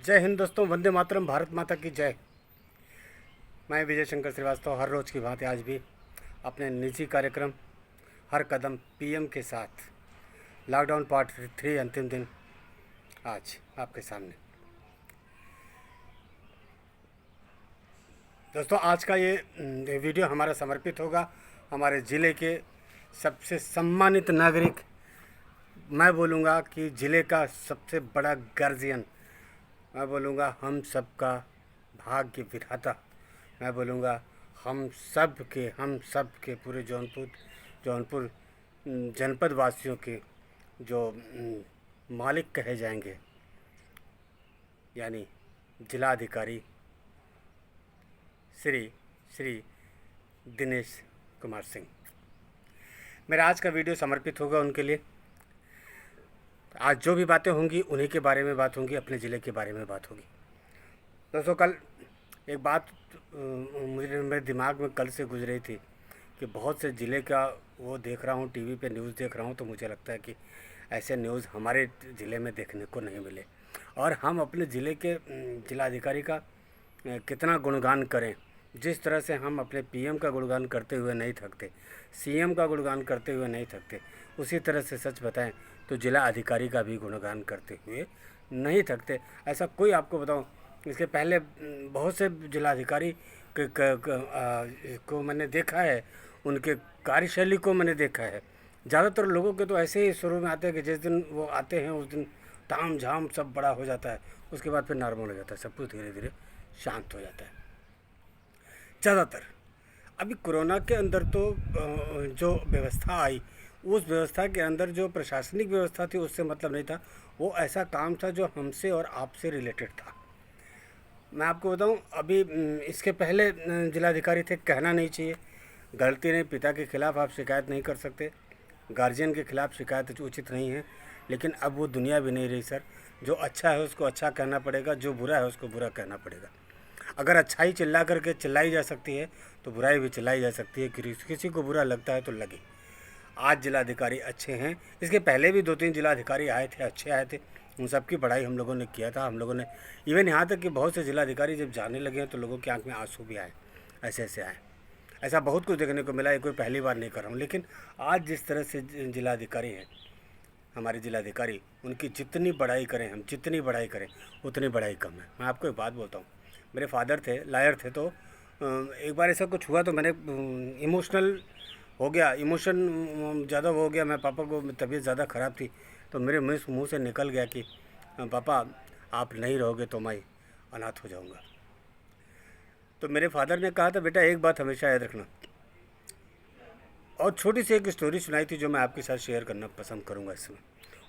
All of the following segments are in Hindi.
जय हिंद दोस्तों, वंदे मातरम, भारत माता की जय। मैं विजय शंकर श्रीवास्तव हर रोज़ की भांति आज भी अपने निजी कार्यक्रम हर कदम पीएम के साथ लॉकडाउन पार्ट 3 अंतिम दिन आज आपके सामने। दोस्तों, आज का ये वीडियो हमारा समर्पित होगा हमारे ज़िले के सबसे सम्मानित नागरिक, मैं बोलूँगा कि ज़िले का सबसे बड़ा गार्जियन, मैं बोलूँगा हम सबका भाग्य विधाता, मैं बोलूँगा हम सब के पूरे जौनपुर जनपद वासियों के जो मालिक कहे जाएंगे, यानी जिलाधिकारी श्री दिनेश कुमार सिंह। मेरा आज का वीडियो समर्पित होगा उनके लिए। आज जो भी बातें होंगी उन्हीं के बारे में बात होंगी, अपने ज़िले के बारे में बात होगी। दोस्तों, कल एक बात मेरे दिमाग में कल से गुजरी थी कि बहुत से ज़िले का वो देख रहा हूँ, टीवी पे न्यूज़ देख रहा हूँ, तो मुझे लगता है कि ऐसे न्यूज़ हमारे ज़िले में देखने को नहीं मिले। और हम अपने ज़िले के जिलाधिकारी का कितना गुणगान करें। जिस तरह से हम अपने पीएम का गुणगान करते हुए नहीं थकते, सीएम का गुणगान करते हुए नहीं थकते, उसी तरह से सच बताएं तो जिला अधिकारी का भी गुणगान करते हुए नहीं थकते। ऐसा कोई आपको बताऊं, इसके पहले बहुत से जिलाधिकारी को मैंने देखा है, उनके कार्यशैली को मैंने देखा है। ज़्यादातर लोगों के तो ऐसे ही शुरू में आते हैं कि जिस दिन वो आते हैं उस दिन ताम झाम सब बड़ा हो जाता है, उसके बाद फिर नॉर्मल हो जाता है, सब कुछ धीरे धीरे शांत हो जाता है। ज़्यादातर अभी कोरोना के अंदर तो जो व्यवस्था आई, उस व्यवस्था के अंदर जो प्रशासनिक व्यवस्था थी उससे मतलब नहीं था, वो ऐसा काम था जो हमसे और आपसे रिलेटेड था। मैं आपको बताऊं, अभी इसके पहले जिलाधिकारी थे, कहना नहीं चाहिए, गलती नहीं, पिता के खिलाफ़ आप शिकायत नहीं कर सकते, गार्जियन के खिलाफ़ शिकायत उचित नहीं है, लेकिन अब वो दुनिया भी नहीं रही सर। जो अच्छा है उसको अच्छा कहना पड़ेगा, जो बुरा है उसको बुरा कहना पड़ेगा। अगर अच्छाई चिल्ला करके चिल्लाई जा सकती है तो बुराई भी चिल्लाई जा सकती है, किसी को बुरा लगता है तो लगे। आज जिलाधिकारी अच्छे हैं, इसके पहले भी 2-3 जिलाधिकारी आए थे, अच्छे आए थे, उन सब की बड़ाई हम लोगों ने किया था। हम लोगों ने इवन यहाँ तक कि बहुत से जिलाधिकारी जब जाने लगे हैं तो लोगों की आंख में आंसू भी आए, ऐसे ऐसे आए। ऐसा बहुत कुछ देखने को मिला, ये कोई पहली बार नहीं कर रहा हूँ। लेकिन आज जिस तरह से जिलाधिकारी हैं हमारे जिलाधिकारी, उनकी जितनी बड़ाई करें हम, जितनी बड़ाई करें उतनी बड़ाई कम है। मैं आपको एक बात बोलता हूँ, मेरे फादर थे, लॉयर थे, तो एक बार ऐसा कुछ हुआ तो मैंने इमोशनल हो गया, इमोशन ज़्यादा हो गया। मैं पापा को तबीयत ज़्यादा ख़राब थी, तो मेरे मुंह से निकल गया कि पापा आप नहीं रहोगे तो मैं अनाथ हो जाऊंगा। तो मेरे फादर ने कहा था, बेटा एक बात हमेशा याद रखना, और छोटी सी एक स्टोरी सुनाई थी जो मैं आपके साथ शेयर करना पसंद करूंगा इस समय।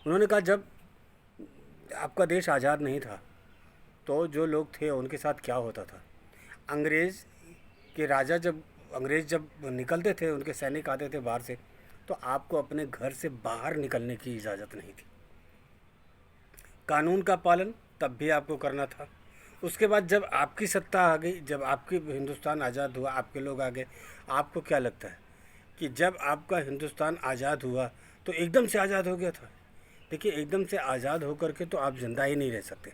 उन्होंने कहा, जब आपका देश आज़ाद नहीं था तो जो लोग थे उनके साथ क्या होता था। अंग्रेज़ के राजा अंग्रेज़ जब निकलते थे, उनके सैनिक आते थे बाहर से, तो आपको अपने घर से बाहर निकलने की इजाज़त नहीं थी। कानून का पालन तब भी आपको करना था। उसके बाद जब आपकी सत्ता आ गई, जब आपकी हिंदुस्तान आज़ाद हुआ, आपके लोग आ गए, आपको क्या लगता है कि जब आपका हिंदुस्तान आज़ाद हुआ तो एकदम से आज़ाद हो गया था? देखिए, एकदम से आज़ाद होकर के तो आप जिंदा ही नहीं रह सकते।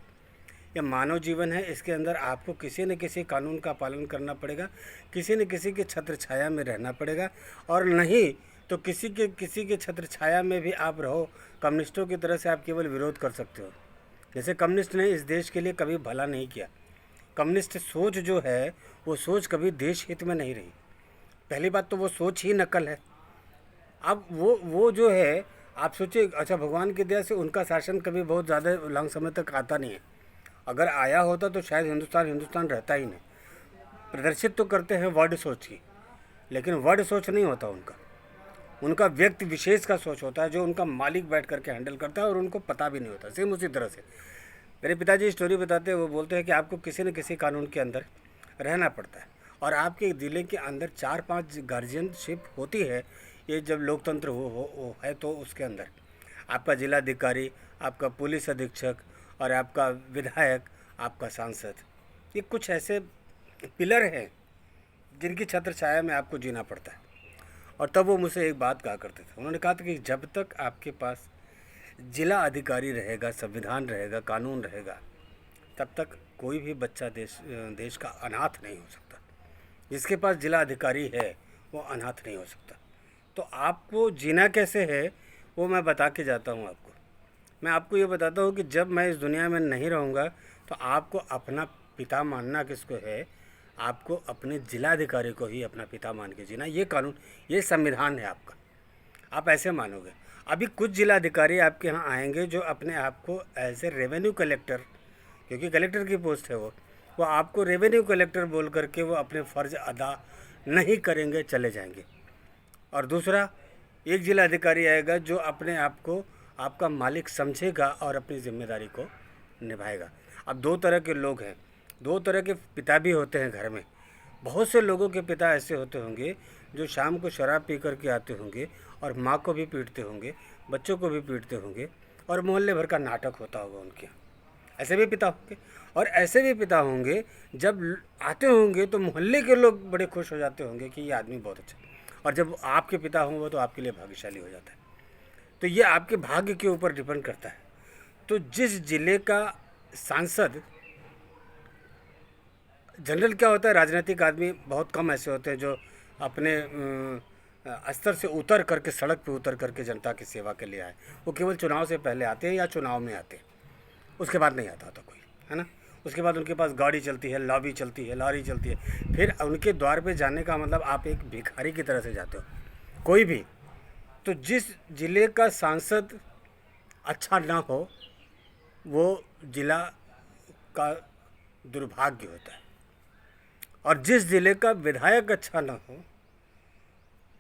यह मानव जीवन है, इसके अंदर आपको किसी न किसी कानून का पालन करना पड़ेगा, किसी न किसी के छत्र छाया में रहना पड़ेगा, और नहीं तो किसी के छत्र छाया में भी आप रहो, कम्युनिस्टों की तरह से आप केवल विरोध कर सकते हो। जैसे कम्युनिस्ट ने इस देश के लिए कभी भला नहीं किया। कम्युनिस्ट सोच जो है वो सोच कभी देश हित में नहीं रही। पहली बात तो वो सोच ही नकल है। अब वो जो है, आप सोचिए, अच्छा भगवान की दया से उनका शासन कभी बहुत ज़्यादा लंबे समय तक आता नहीं है। अगर आया होता तो शायद हिंदुस्तान रहता ही नहीं। प्रदर्शित तो करते हैं वर्ड सोच की, लेकिन वर्ड सोच नहीं होता उनका व्यक्ति विशेष का सोच होता है, जो उनका मालिक बैठ करके हैंडल करता है और उनको पता भी नहीं होता। सेम उसी तरह से मेरे पिताजी स्टोरी बताते हैं, वो बोलते हैं कि आपको किसी न किसी कानून के अंदर रहना पड़ता है, और आपके ज़िले के अंदर 4-5 गार्जियनशिप होती है। ये जब लोकतंत्र हो है तो उसके अंदर आपका जिलाधिकारी, आपका पुलिस अधीक्षक और आपका विधायक, आपका सांसद, ये कुछ ऐसे पिलर हैं जिनकी छत्र छाया में आपको जीना पड़ता है। और तब वो मुझसे एक बात कहा करते थे, उन्होंने कहा था कि जब तक आपके पास जिला अधिकारी रहेगा, संविधान रहेगा, कानून रहेगा, तब तक कोई भी बच्चा देश का अनाथ नहीं हो सकता। जिसके पास जिला अधिकारी है वो अनाथ नहीं हो सकता। तो आपको जीना कैसे है वो मैं बता के जाता हूँ आपको। मैं आपको ये बताता हूँ कि जब मैं इस दुनिया में नहीं रहूँगा तो आपको अपना पिता मानना किसको है, आपको अपने जिलाधिकारी को ही अपना पिता मान के जीना। ये कानून, ये संविधान है आपका, आप ऐसे मानोगे। अभी कुछ जिलाधिकारी आपके यहाँ आएंगे जो अपने आप को एज ए रेवेन्यू कलेक्टर, क्योंकि कलेक्टर की पोस्ट है वो आपको रेवेन्यू कलेक्टर बोल करके वो अपने फ़र्ज़ अदा नहीं करेंगे, चले जाएंगे। और दूसरा, एक जिलाधिकारी आएगा जो अपने आप को आपका मालिक समझेगा और अपनी जिम्मेदारी को निभाएगा। अब दो तरह के लोग हैं, दो तरह के पिता भी होते हैं घर में। बहुत से लोगों के पिता ऐसे होते होंगे जो शाम को शराब पी करके आते होंगे और माँ को भी पीटते होंगे, बच्चों को भी पीटते होंगे और मोहल्ले भर का नाटक होता होगा उनके यहाँ। ऐसे भी पिता होंगे। और ऐसे भी पिता होंगे जब आते होंगे तो मोहल्ले के लोग बड़े खुश हो जाते होंगे कि ये आदमी बहुत अच्छा है। और जब आपके पिता होंगे वो तो आपके लिए भाग्यशाली हो जाता है। तो ये आपके भाग्य के ऊपर डिपेंड करता है। तो जिस जिले का सांसद, जनरल क्या होता है, राजनीतिक आदमी बहुत कम ऐसे होते हैं जो अपने स्तर से उतर करके, सड़क पे उतर करके जनता की सेवा के लिए आए। वो केवल चुनाव से पहले आते हैं या चुनाव में आते हैं, उसके बाद नहीं आता होता कोई, है ना। उसके बाद उनके पास गाड़ी चलती है, लॉबी चलती है, लॉरी चलती है। फिर उनके द्वार पे जाने का मतलब आप एक भिखारी की तरह से जाते हो, कोई भी। तो जिस ज़िले का सांसद अच्छा ना हो वो ज़िला का दुर्भाग्य होता है, और जिस ज़िले का विधायक अच्छा ना हो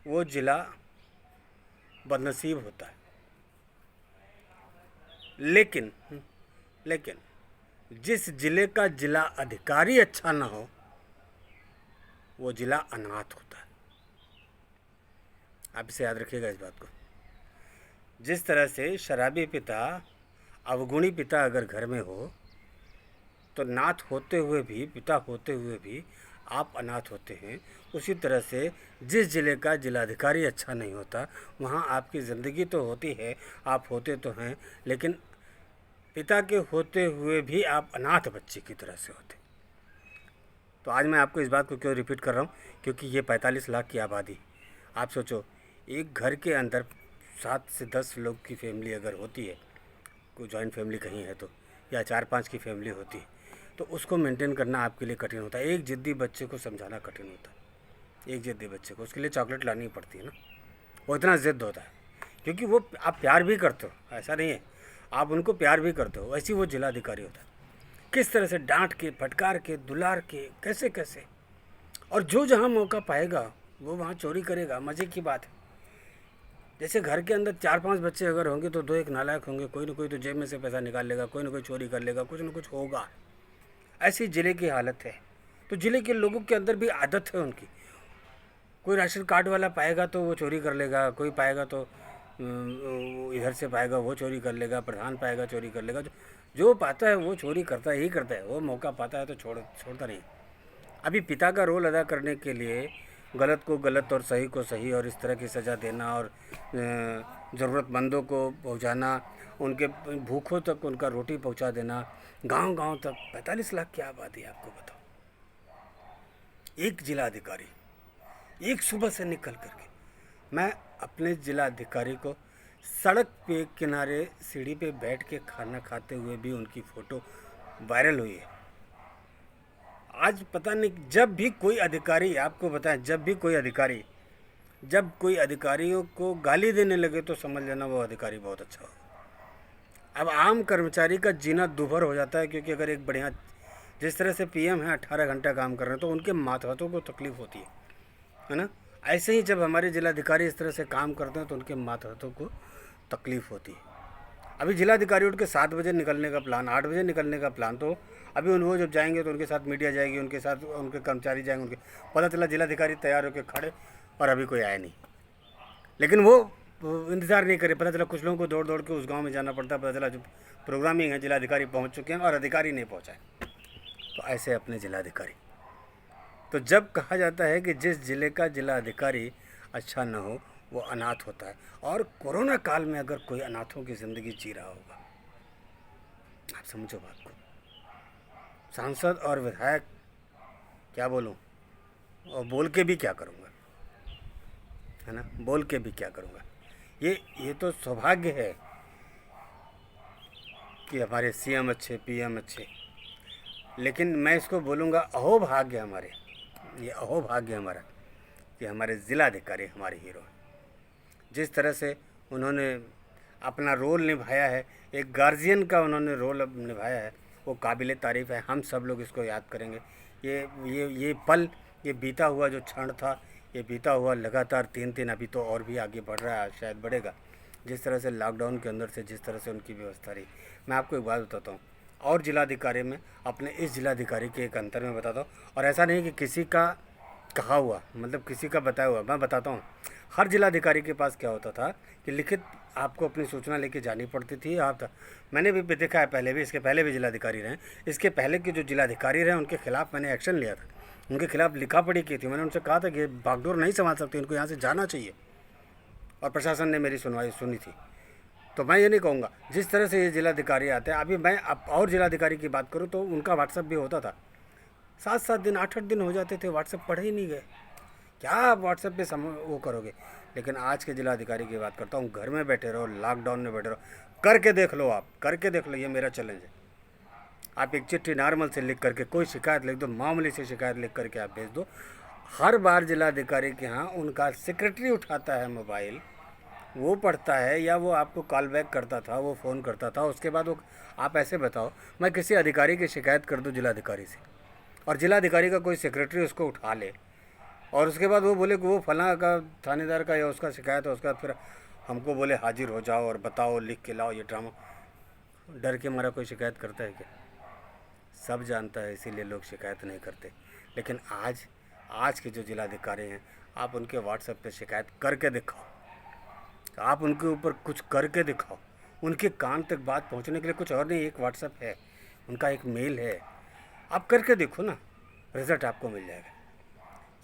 वो ज़िला बदनसीब होता है। लेकिन जिस ज़िले का जिला अधिकारी अच्छा ना हो वो ज़िला अनाथ होता है। आप इसे याद रखिएगा इस बात को। जिस तरह से शराबी पिता, अवगुणी पिता अगर घर में हो तो नाथ होते हुए भी, पिता होते हुए भी आप अनाथ होते हैं। उसी तरह से जिस ज़िले का जिलाधिकारी अच्छा नहीं होता वहाँ आपकी ज़िंदगी तो होती है, आप होते तो हैं, लेकिन पिता के होते हुए भी आप अनाथ बच्चे की तरह से होते। तो आज मैं आपको इस बात को क्यों रिपीट कर रहा हूँ, क्योंकि ये 45 लाख की आबादी, आप सोचो एक घर के अंदर 7 से 10 लोग की फैमिली अगर होती है, कोई जॉइंट फैमिली कहीं है तो, या 4-5 की फैमिली होती है, तो उसको मेंटेन करना आपके लिए कठिन होता है। एक ज़िद्दी बच्चे को समझाना कठिन होता है। एक ज़िद्दी बच्चे को उसके लिए चॉकलेट लानी पड़ती है ना, वो इतना ज़िद्द होता है, क्योंकि वो आप प्यार भी करते हो, ऐसा नहीं है, आप उनको प्यार भी करते हो। वैसे वो जिलाधिकारी होता है, किस तरह से डांट के, फटकार के, दुलार के, कैसे कैसे। और जो जहाँ मौका पाएगा वो वहाँ चोरी करेगा। मज़े की बात है, जैसे घर के अंदर 4-5 बच्चे अगर होंगे तो 2 एक नालायक होंगे, कोई ना कोई तो जेब में से पैसा निकाल लेगा, कोई ना कोई चोरी कर लेगा, कुछ ना कुछ होगा। ऐसी ज़िले की हालत है। तो ज़िले के लोगों के अंदर भी आदत है उनकी, कोई राशन कार्ड वाला पाएगा तो वो चोरी कर लेगा, कोई पाएगा तो इधर से पाएगा वो चोरी कर लेगा, प्रधान पाएगा चोरी कर लेगा। जो पाता है वो चोरी करता ही करता है, वो मौका पाता है तो छोड़ता नहीं। अभी पिता का रोल अदा करने के लिए गलत को गलत और सही को सही और इस तरह की सज़ा देना और ज़रूरतमंदों को पहुंचाना, उनके भूखों तक उनका रोटी पहुंचा देना, गांव-गांव तक। 45 लाख की आबादी है, आपको बताओ। एक जिलाधिकारी, एक सुबह से निकल करके, मैं अपने जिलाधिकारी को सड़क पे किनारे सीढ़ी पे बैठ के खाना खाते हुए भी उनकी फ़ोटो वायरल हुई है। आज पता नहीं, जब भी कोई अधिकारी, आपको बताएं, जब कोई अधिकारियों को गाली देने लगे तो समझ लेना वो अधिकारी बहुत अच्छा हो। अब आम कर्मचारी का जीना दूभर हो जाता है, क्योंकि अगर एक बढ़िया, जिस तरह से पीएम है 18 घंटा काम कर रहे हैं तो उनके मातहतों को तकलीफ़ होती है ना। ऐसे ही जब हमारे जिलाधिकारी इस तरह से काम करते हैं तो उनके मातहतों को तकलीफ़ होती है। अभी जिलाधिकारी उठ के 7 बजे निकलने का प्लान, 8 बजे निकलने का प्लान, तो अभी वो जब जाएंगे तो उनके साथ मीडिया जाएगी, उनके साथ उनके कर्मचारी जाएंगे, उनके पता चला जिलाधिकारी तैयार होकर खड़े और अभी कोई आया नहीं। लेकिन वो इंतज़ार नहीं करे, पता चला कुछ लोगों को दौड़ दौड़ के उस गांव में जाना पड़ता है, पता चला जो प्रोग्रामिंग है जिलाधिकारी पहुंच चुके हैं और अधिकारी नहीं पहुंचाए। तो ऐसे अपने जिलाधिकारी। तो जब कहा जाता है कि जिस ज़िले का जिला अधिकारी अच्छा ना हो वो अनाथ होता है, और कोरोना काल में अगर कोई अनाथों की ज़िंदगी जी रहा होगा, आप समझो बात को। सांसद और विधायक क्या बोलूं, और बोल के भी क्या करूंगा, है ना, बोल के भी क्या करूंगा। ये तो सौभाग्य है कि हमारे सीएम अच्छे, पीएम अच्छे, लेकिन मैं इसको बोलूँगा अहोभाग्य हमारे, ये अहोभाग्य हमारा कि हमारे ज़िलाधिकारी हमारे हीरो हैं। जिस तरह से उन्होंने अपना रोल निभाया है, एक गार्जियन का उन्होंने रोल अब निभाया है, वो काबिल तारीफ़ है। हम सब लोग इसको याद करेंगे। ये पल, ये बीता हुआ जो क्षण था, ये बीता हुआ लगातार 3-3, अभी तो और भी आगे बढ़ रहा है, शायद बढ़ेगा। जिस तरह से लॉकडाउन के अंदर से जिस तरह से उनकी व्यवस्था रही, मैं आपको एक बात बताता हूँ, और जिलाधिकारी में अपने इस जिलाधिकारी के एक अंतर में बताता हूँ। और ऐसा नहीं कि किसी का कहा हुआ, मतलब किसी का बताया हुआ, मैं बताता हूँ। हर जिलाधिकारी के पास क्या होता था कि लिखित आपको अपनी सूचना लेके जानी पड़ती थी। मैंने भी देखा है, पहले भी, इसके पहले भी जिलाधिकारी रहे, इसके पहले के जो जिलाधिकारी रहे उनके खिलाफ मैंने एक्शन लिया था, उनके खिलाफ लिखा पढ़ी की थी। मैंने उनसे कहा था कि बागडोर नहीं संभाल सकते, इनको यहाँ से जाना चाहिए, और प्रशासन ने मेरी सुनवाई सुनी थी। तो मैं ये नहीं कहूँगा, जिस तरह से ये जिलाधिकारी आते हैं, अभी मैं अब और जिलाधिकारी की बात करूँ तो उनका व्हाट्सएप भी होता था, 7-7 दिन, 8-8 दिन हो जाते थे, व्हाट्सएप पढ़े ही नहीं गए। क्या आप व्हाट्सएप पे वो करोगे। लेकिन आज के जिलाधिकारी की बात करता हूँ, घर में बैठे रहो, लॉकडाउन में बैठे रहो, करके देख लो, आप करके देख लो, ये मेरा चैलेंज है। आप एक चिट्ठी नॉर्मल से लिख करके, कोई शिकायत लिख दो, मामूली से शिकायत लिख करके आप भेज दो। हर बार जिलाधिकारी के यहाँ उनका सेक्रेटरी उठाता है मोबाइल, वो पढ़ता है, या वो आपको कॉल बैक करता था, वो फ़ोन करता था, उसके बाद वो, आप ऐसे बताओ, मैं किसी अधिकारी की शिकायत कर दूँ जिलाधिकारी से, और जिलाधिकारी का कोई सेक्रेटरी उसको उठा ले, और उसके बाद वो बोले कि वो फलां का थानेदार का या उसका शिकायत है, उसका फिर हमको बोले हाजिर हो जाओ और बताओ, लिख के लाओ, ये ड्रामा। डर के मारा कोई शिकायत करता है क्या? सब जानता है, इसीलिए लोग शिकायत नहीं करते। लेकिन आज के जो जिलाधिकारी हैं, आप उनके व्हाट्सएप पे शिकायत करके दिखाओ, तो आप उनके ऊपर कुछ करके दिखाओ। उनके कान तक बात पहुंचने के लिए कुछ और नहीं, एक व्हाट्सएप है, उनका एक मेल है, आप करके देखो ना, रिज़ल्ट आपको मिल जाएगा।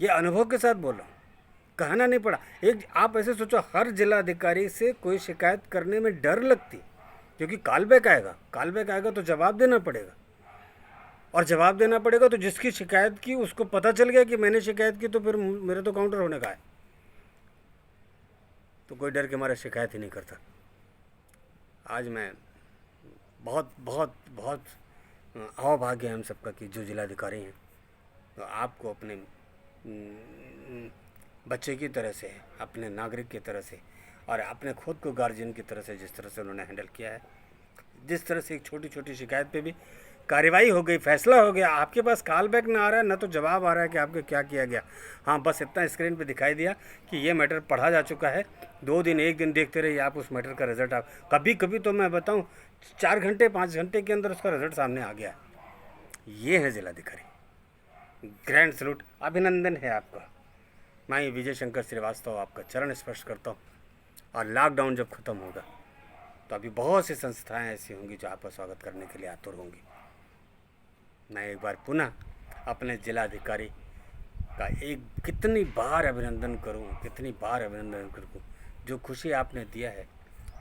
ये अनुभव के साथ बोल रहा हूँ, कहना नहीं पड़ा। एक आप ऐसे सोचो, हर जिलाधिकारी से कोई शिकायत करने में डर लगती, क्योंकि कॉल बैक आएगा तो जवाब देना पड़ेगा, और जवाब देना पड़ेगा तो जिसकी शिकायत की उसको पता चल गया कि मैंने शिकायत की, तो फिर मेरे तो काउंटर होने का है, तो कोई डर के मारे शिकायत ही नहीं करता। आज मैं बहुत बहुत बहुत अहोभाग्य है हम सबका कि जो जिलाधिकारी हैं, तो आपको अपने बच्चे की तरह से, अपने नागरिक की तरह से, और अपने खुद को गार्जियन की तरह से, जिस तरह से उन्होंने हैंडल किया है, जिस तरह से एक छोटी छोटी शिकायत पे भी कार्रवाई हो गई, फैसला हो गया, आपके पास कॉल बैक ना आ रहा है, ना तो जवाब आ रहा है कि आपके क्या किया गया। हाँ, बस इतना स्क्रीन पे दिखाई दिया कि ये मैटर पढ़ा जा चुका है, 2 दिन 1 दिन देखते रहिए आप, उस मैटर का रिजल्ट आप, कभी कभी तो मैं बताऊँ 4 घंटे 5 घंटे के अंदर उसका रिजल्ट सामने आ गया। ये है जिलाधिकारी। ग्रैंड सैल्यूट, अभिनंदन है आपका। मैं विजय शंकर श्रीवास्तव आपका चरण स्पर्श करता हूँ। और लॉकडाउन जब ख़त्म होगा तो अभी बहुत सी संस्थाएं ऐसी होंगी जो आपका स्वागत करने के लिए आतुर होंगी। मैं एक बार पुनः अपने जिलाधिकारी का कितनी बार अभिनंदन करूं, जो खुशी आपने दिया है,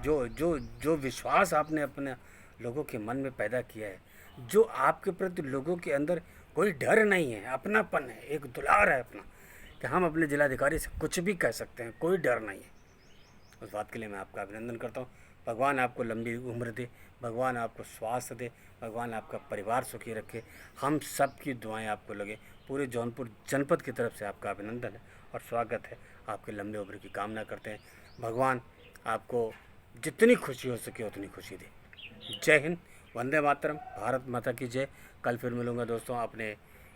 जो विश्वास आपने अपने लोगों के मन में पैदा किया है, जो आपके प्रति लोगों के अंदर कोई डर नहीं है, अपनापन है, एक दुलार है अपना, कि हम अपने जिलाधिकारी से कुछ भी कह सकते हैं, कोई डर नहीं है। उस बात के लिए मैं आपका अभिनंदन करता हूँ। भगवान आपको लंबी उम्र दे, भगवान आपको स्वास्थ्य दे, भगवान आपका परिवार सुखी रखे, हम सब की दुआएं आपको लगे। पूरे जौनपुर जनपद की तरफ से आपका अभिनंदन है और स्वागत है। आपके लंबे उम्र की कामना करते हैं। भगवान आपको जितनी खुशी हो सके उतनी खुशी दे। जय हिंद, वंदे मातरम, भारत माता की जय। कल फिर मिलूँगा दोस्तों अपने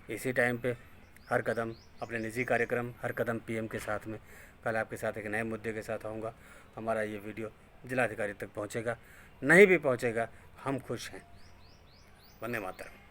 इसी टाइम पे, हर कदम अपने निजी कार्यक्रम हर कदम पीएम के साथ में। कल आपके साथ एक नए मुद्दे के साथ आऊँगा। हमारा ये वीडियो जिलाधिकारी तक पहुँचेगा, नहीं भी पहुँचेगा, हम खुश हैं। वंदे मातरम।